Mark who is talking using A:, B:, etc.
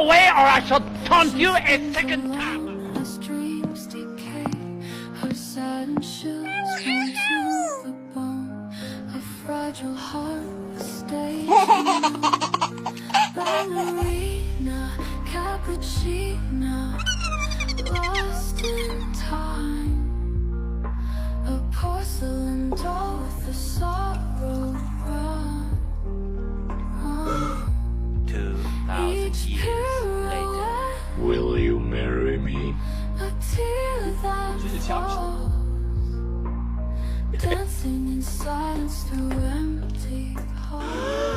A: away or I shall taunt you a second time.
B: As dreams decay, her sudden shoes into the bone, a fragile heart stays. Ballerina, cappuccino, lost in time. A porcelain doll with a sorrow run.
A: 2,000
B: Each
A: years later.
B: pirouette,
C: Will you marry me?
B: a tear that falls, dancing in silence through empty halls.